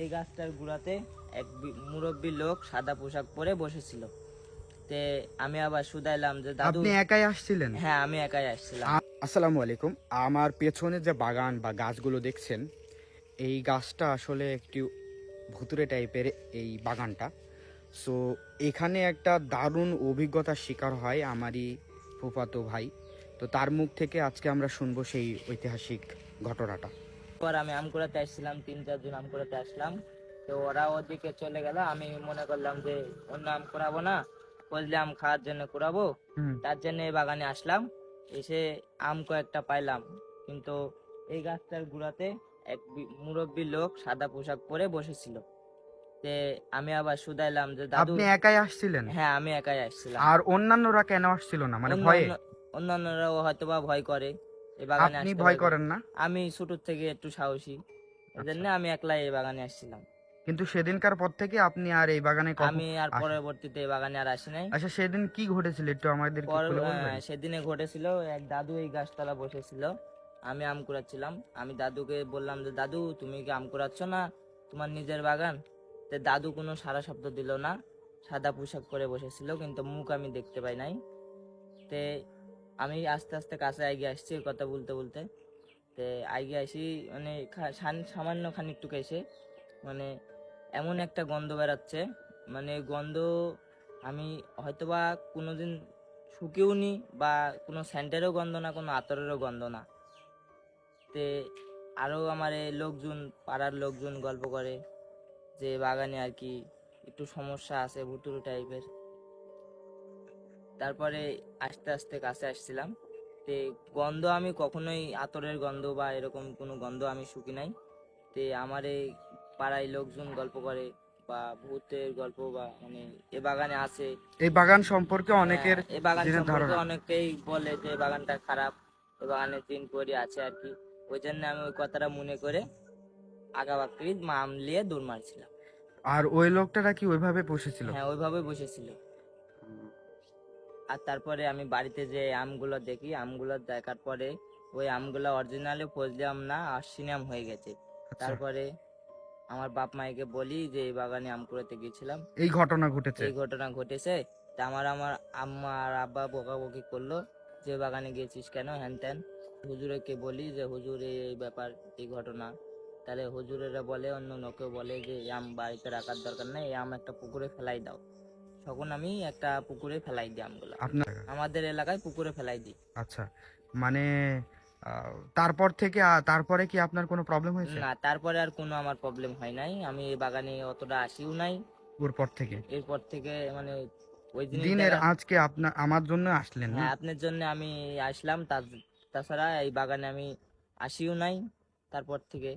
এই গাছটার গোড়াতে এক মুরব্বী লোক সাদা পোশাক পরে বসেছিল। তে আমি আবার শুধাইলাম যে দাদু। আপনি একাই আসছিলেন? হ্যাঁ, আমি একাই আসছিলাম। আসসালামু আলাইকুম। আমার পেছনে যে বাগান বা গাছগুলো দেখছেন, এই গাছটা আসলে একটি ভুতুড়ে টাইপের এই বাগানটা। সো এখানে একটা দারুণ অভিজ্ঞতার শিকার হয় আমারই ফুফাতো ভাই। তো তার মুখ থেকে আজকে আমরা শুনবো সেই ঐতিহাসিক ঘটনাটা। পর আমি আম কুড়াতে আসছিলাম, 3-4 জন আম কুড়াতে আসলাম। তো ওরা ওদিকে চলে গেল, আমি মনে করলাম যে অন্য আম কুড়াবো না, ফজলি আম খাওয়ার জন্য কুড়াবো। তার জন্য এই বাগানে আসলাম। এসে আম কয়েকটা পাইলাম, কিন্তু এই গাছটার গোড়াতে এক মুরব্বী লোক সাদা পোশাক পরে বসেছিল। তে আমি আবার শুধাইলাম যে দাদু। আপনি একাই আসছিলেন? হ্যাঁ, আমি একাই আসছিলাম। আর অন্যান্যরা কেন আসছিল না, মানে ভয়ে? অন্যান্যরাও হয়তো বা ভয় করে, এই বাগানে আপনি আসতে ভয় পারবে। করেন না? আমি ছোট থেকে একটু সাহসী, এই জন্য আচ্ছা। আমি একলাই এই বাগানে আসছিলাম। কিন্তু সেদিনকার পর থেকে আপনি আর এই বাগানে আমি আর আসেন? পরবর্তীতে এই বাগানে আর আসি নাই। আচ্ছা, সেদিন কি ঘটেছিল একটু আমাদেরকে খুলে বলবেন? সেদিনে ঘটেছিল, এক দাদু এই গাছতলা বসেছিল, আমি আম কুড়াচ্ছিলাম। আমি দাদুকে বললাম যে দাদু, তুমি কি আম কুড়াচ্ছ না, তোমার নিজের বাগান? তো দাদু কোনো সারা শব্দ দিল না, সাদা পোশাক পরে বসেছিল, কিন্তু মুখ আমি দেখতে পাই নাই। তে আমি আস্তে আস্তে কাছে এগিয়ে আসছি কথা বলতে বলতে। তে এগিয়ে আসি, মানে সামান্য খানিকটুকু এসে, মানে এমন একটা গন্ধ বেরাচ্ছে, মানে গন্ধ আমি হয়তোবা কোনোদিন শুকেও নি, বা কোনো স্যান্ডেরও গন্ধ না, কোনো আতরেরও গন্ধ না। তে আরো আমার এই লোকজন, পাড়ার লোকজন গল্প করে যে বাগানে আর কি একটু সমস্যা আছে, ভুতুড়ে টাইপের। তারপরে আস্তে আস্তে কাছে আসছিলাম। তে গন্ধ আমি কখনোই আতরের গন্ধ বা এরকম কোনো গন্ধ আমি শুকি নাই। তে আমার এই পাড়ায় লোকজন গল্প করে, বা ভূতের গল্প, বা মানে এ বাগানে আছে। এই বাগান সম্পর্কে হ্যাঁ, অনেকের এ বাগান দিনের সম্পর্কে ধারণা। অনেকেই বলে যে বাগানটা খারাপ, এ বাগানে জিন পরি আছে আর কি। ওই জন্য আমি ওই কথাটা মনে করে আগাবাকরি মাম লিয়ে দৌড় মারছিলাম। আর ওই লোকটারা কি ওইভাবে বসেছিল? হ্যাঁ, ওইভাবে বসেছিল। আর তারপরে আমি বাড়িতে যে আমগুলো দেখি, আমগুলো দেখার পরে ওই আমগুলো অরিজিনালি ফজলি আম না, আশ্বিনী আম হয়ে গেছে। আচ্ছা, তারপরে আমার বাপ মাকে বলি যে এই বাগানে আম কুড়াতে গেছিলাম, এই ঘটনা ঘটেছে। এই ঘটনা ঘটেছে। তা আমার আম্মা আর আব্বা বকাবকি করলো যে বাগানে গিয়েছিস কেন, হ্যান ত্যান। হুজুরকে বলি যে হুজুর এই ব্যাপার, এই ঘটনা। তাহলে হুজুরেরা বলে, অন্য লোকেও বলে যে এই আম বাড়িতে রাখার দরকার নেই, এই আম একটা পুকুরে ফেলাই দাও। তখন আমি একটা পুকুরে ফেলাই দিই আমগুলা, আপনার? আমাদের এলাকায় পুকুরে ফেলাই দিই। আচ্ছা, মানে তারপর থেকে তারপরে কি আপনার কোনো প্রবলেম হয়েছে না, তারপরে আর কোনো আমার প্রবলেম হয় নাই, আমি এই বাগানে অতটা আসিও নাই ওর পর থেকে? এরপর থেকে। মানে ওই জিনিস দিনের দেখা। আজকে আপনার আমার জন্য আসলেন না? হ্যাঁ, আপনার জন্য আমি আসলাম, তাছাড়া এই বাগানে আমি আসিও নাই তারপর থেকে।